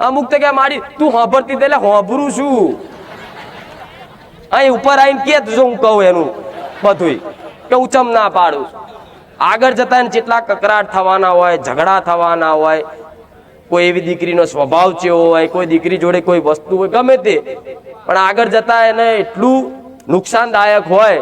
અમુક તો કે મારી તું હોભરતી એટલે હોભરું છું અહીં ઉપર આવીને કે જો હું કહું એનું બધું કે હું ચમ ના પાડું. આગળ જતા એને જેટલા કકરાટ થવાના હોય ઝઘડા થવાના હોય કોઈ એવી દીકરીનો સ્વભાવ ચેવો હોય કોઈ દીકરી જોડે કોઈ વસ્તુ હોય ગમે તે પણ આગળ જતા એને એટલું નુકસાનદાયક હોય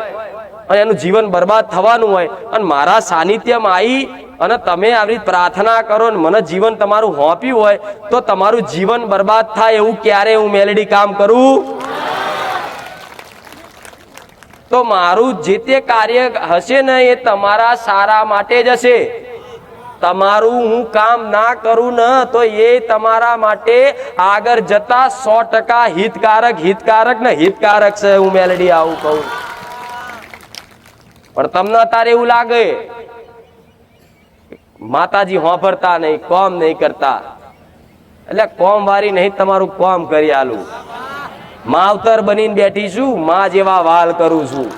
અને એનું જીવન બરબાદ થવાનું હોય અને મારા સાનિધ્યમાં આવી અને તમે આવી પ્રાર્થના કરો ને મને જીવન તમારું હોપ્યું હોય તો તમારું જીવન બરબાદ થાય એવું ક્યારે હું મેલેડી કામ કરું. તો મારું જે તે કાર્ય હશે ને એ તમારા સારા માટે જ હશે. તમારું હું કામ ના કરું ને તો એ તમારા માટે આગળ જતા 100% હિતકારક ને હિતકારક છે. હું મેલેડી આવું કહું પણ તમને અત્યારે એવું લાગે માતાજી હોભરતા નહીં કોમ નહીં કરતા એટલે કોમ વારી નહીં તમારું કોમ કરી આલું. માવતર બનીને બેઠી છું માં જેવા વાલ કરું છું.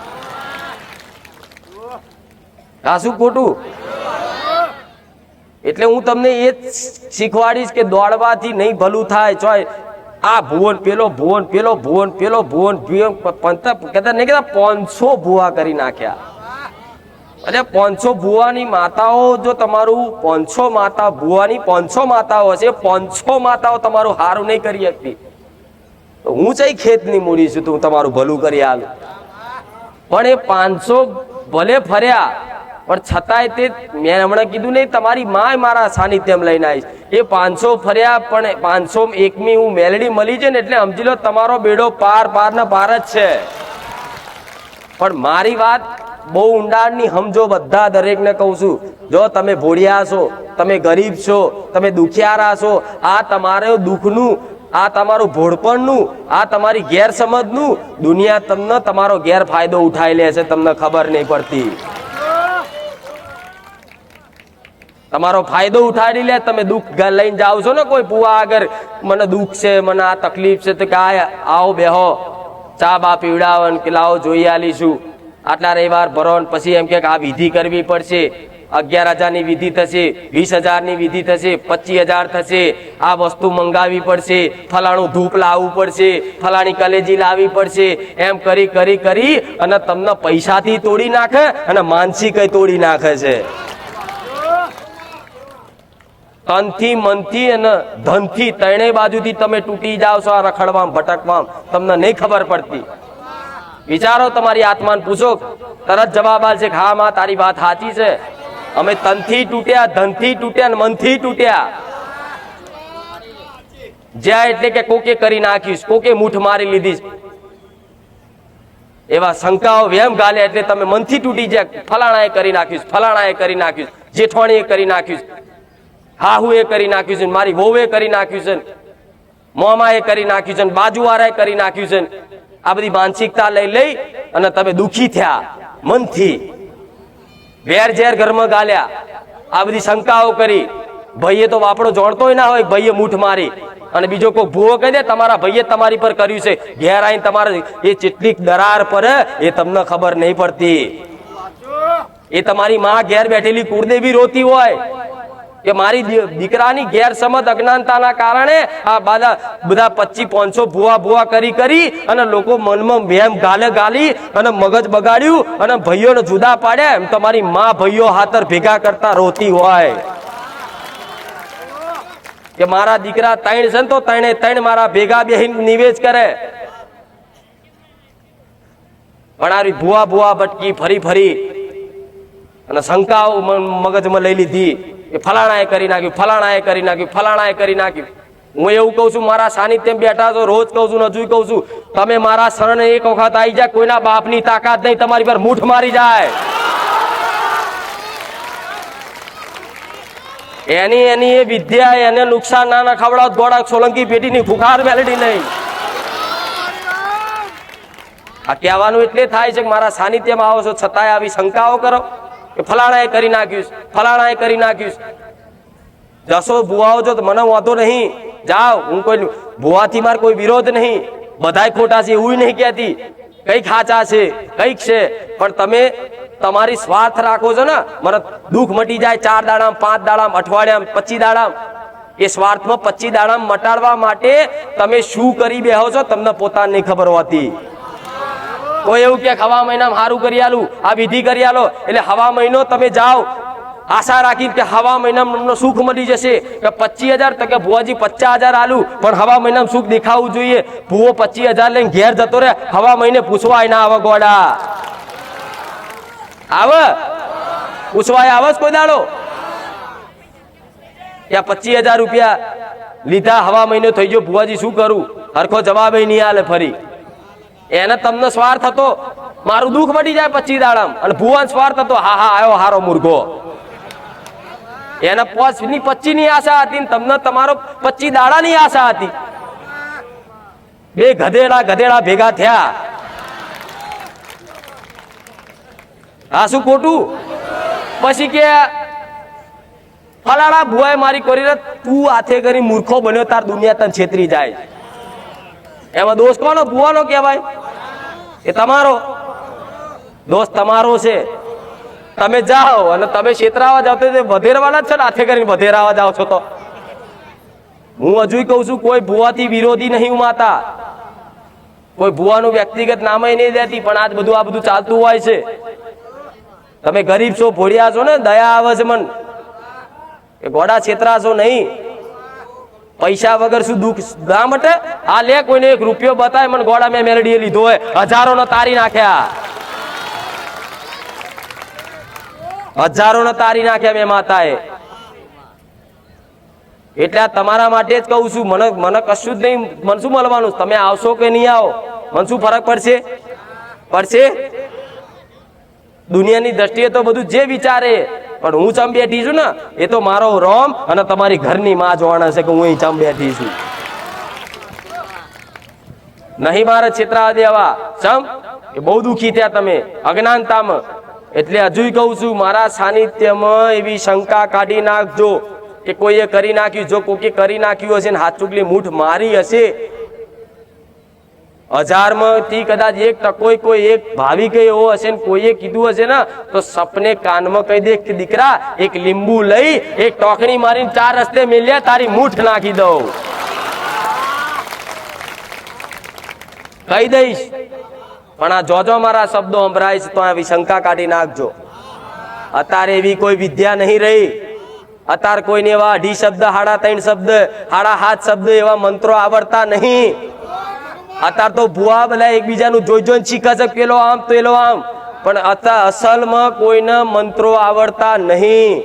આ શું ખોટું? એટલે હું તમને એ શીખવાડીશ કે દોડવાથી નહીં ભલું થાય. ચોય આ ભુવન પેલો ભુવન પેલો ભુવન પેલો ભુવન કહેતા નહીં કહેતા 500 ભુવા કરી નાખ્યા. એટલે 500 ભુવાની માતાઓ જો તમારું 500 માતા ભુવાની 500 માતાઓ હશે 500 માતાઓ તમારું હારું નહીં કરી શકતી. હું ચઈ ખેતની મૂડી છું તું તમારું ભલું કરી આલું. પણ એ 500 ભલે ફર્યા પણ છતાંય તે મેં હમણાં કીધું નહીં તમારી માં મારા સાનિધ્યમ લઈને આવીશ. એ 500 ફર્યા પણ 501મી હું મેલડી મળી છે ને એટલે સમજી લો તમારો બેડો પાર ને પાર જ છે. પણ મારી વાત બહુ ઊંડાણની સમજો બધા દરેકને કહું છું. જો તમે ભોળિયા છો તમે ગરીબ છો તમે દુખિયારા છો આ તમારું દુઃખનું આ તમારું ભોળપણનું આ તમારી ગેરસમજનું દુનિયા તમને તમારો ગેરફાયદો ઉઠાઈ લે છે તમને ખબર નહીં પડતી. તમારો ફાયદો ઉઠાડી લે. તમે દુઃખ લઈને જાઓ છો ને કોઈ પુવા આગળ મને દુઃખ છે મને આ તકલીફ છે તો કે આવો બેહો ચા બા પીવડાવો કે લાવો જોઈ આલીશું આટલા રવિવાર ભરો પછી એમ કે આ વિધિ કરવી પડશે 11,000ની વિધિ થશે 20,000ની વિધિ થશે 25,000 થશે આ વસ્તુ મંગાવી પડશે ફલાણું ધૂપ લાવવું પડશે ફલાણી કલેજી લાવવી પડશે એમ કરી કરી કરી અને તમને પૈસાથી તોડી નાખે અને માનસિક તોડી નાખે છે. તનથી મનથી અને ધનથી ત્રણેય બાજુથી તમે તૂટી જાઓ છો આ રખડવામાં ભટકવામાં તમને નહીં ખબર પડતી. વિચારો તમારી આત્માને પૂછો તરત જવાબ આવશે હા માં તારી વાત સાચી છે. અમે તનથી તૂટ્યા ધનથી તૂટ્યા અને મનથી તૂટ્યા. જ્યાં એટલે કે કોકે કરી નાખ્યું કોકે મૂઠ મારી લીધી એવા શંકાઓ વેમ ગાલે એટલે તમે મનથી તૂટી જાય. ફલાણાએ કરી નાખ્યું ફલાણાએ કરી નાખ્યું જેઠવાણીએ કરી નાખ્યું હાહુએ કરી નાખ્યું છે મારી વહુએ કરી નાખ્યું છે મોમાએ કરી નાખ્યું છે બાજુવાળાએ કરી નાખ્યું છે. આ બધી માનસિકતા લઈ અને તમે દુખી થયા મનથી વેર ઝેર ઘરમાં ગાલ્યા આ બધી શંકાઓ કરી. ભાઈએ તો વાપડો જોડતો ના હોય ભાઈએ મૂઠ મારી અને બીજો કોઈ ભૂવો કહી દે તમારા ભાઈએ તમારી પર કર્યું છે ઘેર આવીને તમારે એ કેટલીક દરાર પર એ તમને ખબર નહીં પડતી. એ તમારી માં ઘેર બેઠેલી કુળદેવી રોતી હોય કે મારી દીકરાની ગેરસમજ અજ્ઞાનતાના કારણે આ બધા 2500 ભુવા કરી કરી અને લોકો મનમાં વેમ ગાલી અને મગજ બગાડ્યું અને ભાઈઓને જુદા પાડ્યા. એમ તમારી માં ભાઈઓ હાથર ભેગા કરતા રોતી હોય. કે મારા દીકરા 3 છે ને તો 3 મારા ભેગા બેહીને નિવેશ કરે. પણ આ ભુવા ભુવા ભટકી ફરી ફરી અને શંકાઓ મગજમાં લઈ લીધી કે ફલાણાએ કરી નાખ્યું, ફલાણાએ કરી નાખ્યું, ફલાણાએ કરી નાખ્યું. હું એવું કહું છું, મારા સાનિધ્યમાં બેઠા છો, રોજ કહું છું, હજુ કહું છું, તમે મારા શરણે એક વખત આવી જાય, કોઈના બાપની તાકાત નહીં તમારી પર મૂઠ મારી જાય. એની એ વિદ્યા એને નુકસાન ના ખવડાવ. ગોળા સોલંકી પેટીની ખુખાર મેલડી નહીં. આ કહેવાનું એટલે થાય છે કે મારા સાનિધ્યમાં આવો છો છતાંય આવી શંકાઓ કરો કે ફલાણાએ કરી નાખ્યું, ફલાણાએ કરી નાખ્યું. જશો ભુવાઓ જો મને વાંધો નહીં, જાઓ. હું કોઈ ભુવાથી મારે કોઈ વિરોધ નહીં, બધાય ખોટા છે એવું નહીં કહેતી. કઈક સાચા છે, કઈક છે, પણ તમે તમારી સ્વાર્થ રાખો છો ને. મને દુઃખ મટી જાય 4 દાડામાં, 5 દાડામાં, અઠવાડિયામાં, 25 દાડામાં. એ સ્વાર્થમાં 25 દાડામાં મટાડવા માટે તમે શું કરી બેહો છો તમને પોતાને નહીં ખબર હોતી. કોઈ એવું કે હવા મહિનામાં સારું કરી આલું, આ વિધિ કરી આલો, એટલે હવા મહિનો તમે જાઓ આશા રાખી કે હવા મહિનામાં સુખ મળી જશે. કે 25,000 તો કે ભુવાજી 50,000 આલું, પણ હવા મહિનામાં સુખ દેખાવું જોઈએ. ભુવો 25,000 લઈને ઘેર જતો રહે, હવા મહિને પૂછવાય ના આવે. ગોડા આવે પૂછવાય આવે કોઈ દાડો? ત્યાં 25,000 રૂપિયા લીધા, હવા મહિનો થઈ ગયો, ભુવાજી શું કરું? હરખો જવાબ નહીં આલે. ફરી એને તમને સ્વાર્થ હતો, મારું દુઃખ મટી જાય 25 દાડામાં, અને ભુવાનો સ્વાર્થ હતો, હા હા આવ્યો હારો મૂર્ખો. એને 25 ની આશા હતી, તમને તમારો 25 દાડાની આશા હતી. બે ગધેડા ભેગા થયા. આ શું ખોટું? પછી કે ફલાણા ભુવાએ મારી કરી, તું હાથે કરી મૂર્ખો બન્યો, તાર દુનિયા તને છેતરી જાય. એમાં દોષ કોનો? ભુવાનો કહેવાય. એ તમારો દોષ તમારો છે. તમે જાઓ અને તમે છેતરાવા જાઓ તો વધેરવાના જ છે ને, હાથે કરીને વધેરાવા જાઓ છો. તો હું હજુ કહું છું, કોઈ ભુવાથી વિરોધી નહીં ઉમાતા, કોઈ ભુવાનું વ્યક્તિગત નામે નહીં દેતી, પણ આ બધું ચાલતું હોય છે. તમે ગરીબ છો, ભોળિયા છો ને, દયા આવે છે મન કે ગોડા છેતરાશો નહીં. પૈસા વગર શું દુઃખ ના મટે? આ લે, કોઈને 1 રૂપિયો બતાય મને, ગોડા મેં મેલડીએ લીધો હોય, હજારો ને તારી નાખ્યા, હજારો ને તારી નાખ્યા મેં માતાએ. એટલે આ તમારા માટે જ કહું છું. મને કશું જ નહીં, મને શું મળવાનું? તમે આવશો કે નહીં આવો, મને શું ફરક પડશે? દુનિયાની દ્રષ્ટિએ તો બધું જે વિચારે, પણ હું ચમ બેઠી છું ને, એ તો મારો રોમ અને તમારી ઘરની માં જોવાના છે કે હું અહીં ચમ બેઠી છું. નહીં મારે છેતરા દેવા. ચમ કે બહુ દુઃખી થયા તમે અજ્ઞાનતામાં. એટલે હજુ કહું છું, મારા સાનિધ્યમાં એવી શંકા કાઢી નાખજો કે કોઈએ કરી નાખ્યું. જો કોઈએ કરી નાખ્યું હશે ને હાથ ચૂકલી મૂઠ મારી હશે, 1000 માંથી કદાચ 1 કોઈ એક ભાવિક એવો હશે ને કોઈએ કીધું હશે ને, તો સપને કાનમાં કહી દે કે દીકરા, એક લીંબુ લઈ, એક ટોકણી મારીને 4 રસ્તે મેલ્યા, તારી મૂઠ નાખી દઉં, કહી દઈશ. પણ આ જોજો મારા શબ્દો સંભળાય છે તો આવી શંકા કાઢી નાખજો. અત્યારે એવી કોઈ વિદ્યા નહીં રહી. અત્યારે કોઈને એવા 2.5 શબ્દ, 3.5 શબ્દ, 7.5 શબ્દ એવા મંત્રો આવડતા નહીં. અત્યારે તો ભુવા બધા એકબીજાનું જોઈને શીખે છે, પેલો આમ પેલો આમ, પણ અત્યારે અસલમાં કોઈને મંત્રો આવડતા નહીં.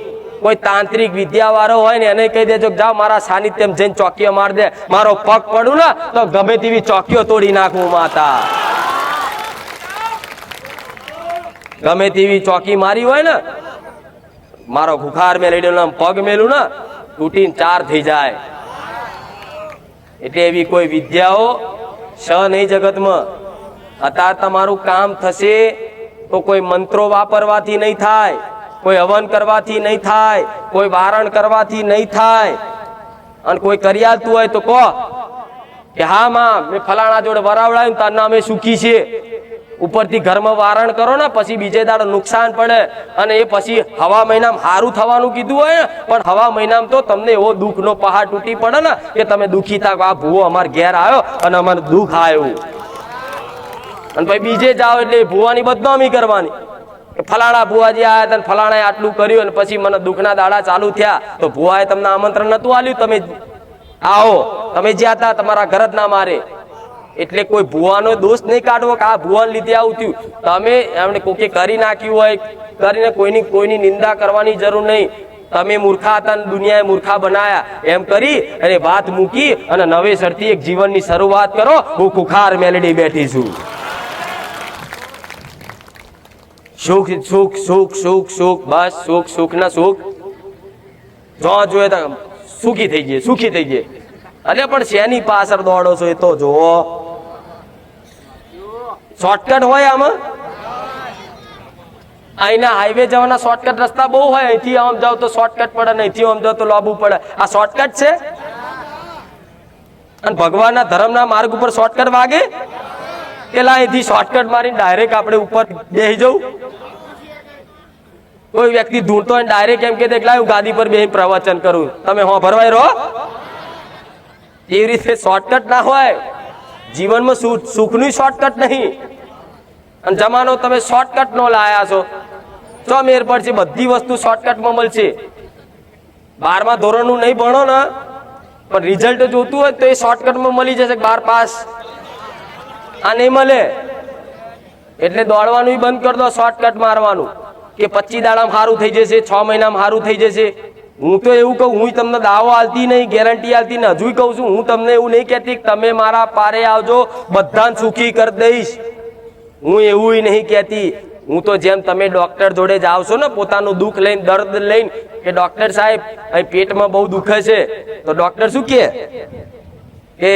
કોઈ તાંત્રિક વિદ્યા વાળો હોય ને એને કહી દેજો, જાઓ મારા સાનિધ્યમાં જઈને ચોકીઓ માર દે, મારો પગ પડું ને તો ગમે તેવી ચોકીઓ તોડી નાખું માતા. ગમે તેવી ચોકી મારી હોય ને, મારો ભૂખાર મેલેડ્યો પગ મેલું ને તૂટીને 4 થઈ જાય. એટલે એવી કોઈ વિદ્યાઓ નહીં જગતમાં. અત્યારે તમારું કામ થશે તો કોઈ મંત્રો વાપરવાથી નહીં થાય, કોઈ હવન કરવાથી નહીં થાય, કોઈ વારણ કરવાથી નહીં થાય. અને કોઈ કરી આલતું હોય તો કહો કે હા માં મેં ફલાણા જોડે વરાવડાયું, તાર નામે સુખી છે. ઉપરથી ઘરમાં વારણ કરો ને, પછી બીજે દાડે નુકસાન પડે. અને એ પછી હવા મહિનામાં સારું થવાનું કીધું હોય ને, પણ હવા મહિનામાં તો તમને એવો દુઃખનો પહાડ તૂટી પડે ને કે તમે દુઃખી થાક, આ ભૂવો અમાર ઘેર આવ્યો અને અમારે દુઃખ આવ્યું. અને પછી બીજે જાઓ એટલે ભૂવાની બદનામી કરવાની કે ફલાણા ભુવાજી આવ્યા હતા, ફલાણાએ આટલું કર્યું, અને પછી મને દુઃખના દાડા ચાલુ થયા. તો ભુવાએ તમને આમંત્રણ નતું આલ્યું, તમે આવો તમે જ્યાં હતા તમારા ઘર જ ના મારે, એટલે કોઈ ભુવાનો દોષ નહીં કાઢવો કે આ ભુવાને લીધે આવું થયું. તમે એમને કોકે કરી નાખ્યું હોય કરીને કોઈની નિંદા કરવાની જરૂર નહીં. તમે મૂર્ખા હતા ને દુનિયાએ મૂર્ખા બનાયા એમ કરી અને વાત મૂકી અને નવેસરથી એક જીવનની શરૂઆત કરો. હું ખુખાર મેલડી બેઠી છું. સુખ સુખ સુખ સુખ સુખ બસ સુખ સુખ ના સુખ જો જોઈએ તો સુખી થઈ ગયે સુખી થઈ ગયે. અરે પણ શેની પાછળ દોડો છો એ તો જુઓ. શોર્ટકટ હોય આમાં? અહીંના હાઈવે જવાના શોર્ટકટ રસ્તા બહુ હોય. અહીંથી આમ જાવ તો શોર્ટકટ પડે, અહીંથી આમ જાવ તો લાંબુ પડે. આ શોર્ટકટ છે? અને ભગવાનના ધર્મના માર્ગ ઉપર શોર્ટકટ વાગે? પેલા અહીંથી શોર્ટકટ મારીને ડાયરેક્ટ આપણે ઉપર બેસી જવું. કોઈ વ્યક્તિ ધૂણતો હોય ડાયરેક્ટ એમ કે દેખલા હું ગાદી પર બેસી પ્રવચન કરું, તમે હો ભરવાય રહો. એવી રીતે શોર્ટકટ ના હોય જીવનમાં. સુખનું શોર્ટકટ નહીં. અને જમાનો તમે શોર્ટકટ નો લાયા છો. ચો મેર પડશે, બધી વસ્તુ શોર્ટકટમાં મળશે. 12મા ધોરણનું નહીં ભણો ને પણ રિઝલ્ટ જોતું હોય તો એ શોર્ટકટમાં મળી જશે. 12 પાસ આ નહીં મળે. એટલે દોડવાનું બંધ કરી દો, શોર્ટકટ મારવાનું કે 25 દાડામાં સારું થઈ જશે, 6 મહિનામાં સારું થઈ જશે. હું તો એવું કહું, હું તમને દાવો આલતી નહીં, ગેરંટી આલતી ને હજુ કહું છું. હું તમને એવું નહીં કહેતી તમે મારા પારે આવજો બધાને સુખી કરી દઈશ. હું એવું નહીં કહેતી. હું તો જેમ તમે ડોક્ટર જોડે જાવ છો ને પોતાનું દુઃખ લઈને, દર્દ લઈને કે ડોક્ટર સાહેબ અહીં પેટમાં બહુ દુખે છે, તો ડોક્ટર શું કહે કે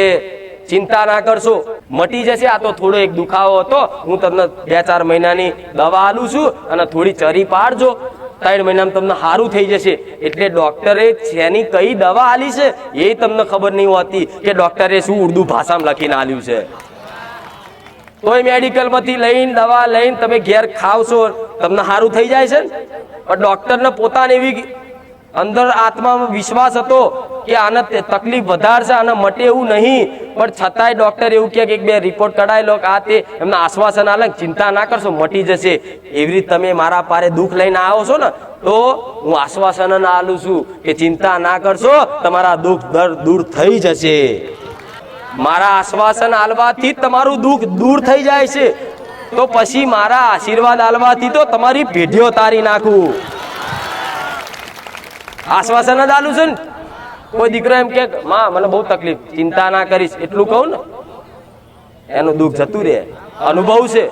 ચિંતા ના કરશો મટી જશે. આ તો થોડો એક દુખાવો હતો, હું તમને 2-4 મહિનાની દવા આલું છું અને થોડી ચરી પાડજો, 3 મહિનામાં તમને સારું થઈ જશે. એટલે ડોક્ટરે શેની કઈ દવા આલી છે એ તમને ખબર નહીં હોતી કે ડોક્ટરે શું ઉર્દુ ભાષામાં લખીને આલ્યું છે. તોય મેડિકલ માંથી લઈને દવા લઈને તમે ઘેર ખાવશો તમને સારું થઈ જાય છે ને. પણ ડોક્ટરને પોતાને એવી અંદર આત્મામાં વિશ્વાસ હતો કે આને તકલીફ વધારશે, આને મટે એવું નહીં, પણ છતાંય ડોક્ટર એવું કહે કે 1-2 રિપોર્ટ કઢાઈ લો કે આ તે એમને આશ્વાસન આલે ચિંતા ના કરશો મટી જશે. એવી રીતે તમે મારા પારે દુઃખ લઈને આવો છો ને તો હું આશ્વાસન આલું છું કે ચિંતા ના કરશો, તમારા દુઃખ દર્દ દૂર થઈ જશે. મારા આશ્વાસન આલવાથી તમારું દુઃખ દૂર થઈ જાય છે, તો પછી મારા આશીર્વાદ આલવાથી તો તમારી પેઢીઓ તારી નાખું. આશ્વાસન જ આલું છે ને. કોઈ દીકરો એમ કે માં મને બહુ તકલીફ, ચિંતા ના કરીશ એટલું કહું ને એનું દુઃખ જતું રહે. અનુભવ છે.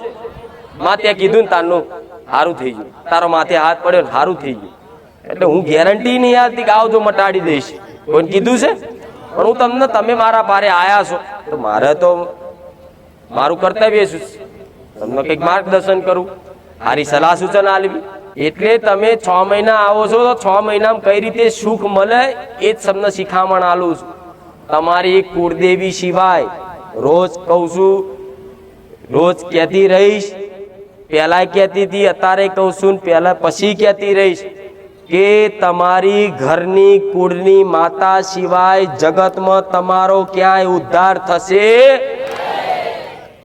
માં ત્યાં કીધું ને તારનું સારું થઈ ગયું, તારો માથે હાથ પડ્યો ને સારું થઈ ગયું. એટલે હું ગેરંટી નહીં આવતી કે આવજો મટાડી દઈશ. કોઈને કીધું છે? પણ હું તમને તમે મારા પારે આયા છો તો મારે તો મારું કર્તવ્ય શું તમને કંઈક માર્ગદર્શન કરું, સારી સલાહ સૂચન આલવી. એટલે તમે 6 મહિના આવો છો તો 6 મહિનામાં કઈ રીતે સુખ મળે એ જ તમને શિખામણ આલું છું. તમારી કુળદેવી સિવાય રોજ કહું છું, રોજ કહેતી રહીશ, પહેલા કહેતી હતી અત્યારે કહું છું, પહેલા પછી કહેતી રહીશ કે તમારી ઘરની કુળની માતા સિવાય જગતમાં તમારો ક્યાંય ઉદ્ધાર થશે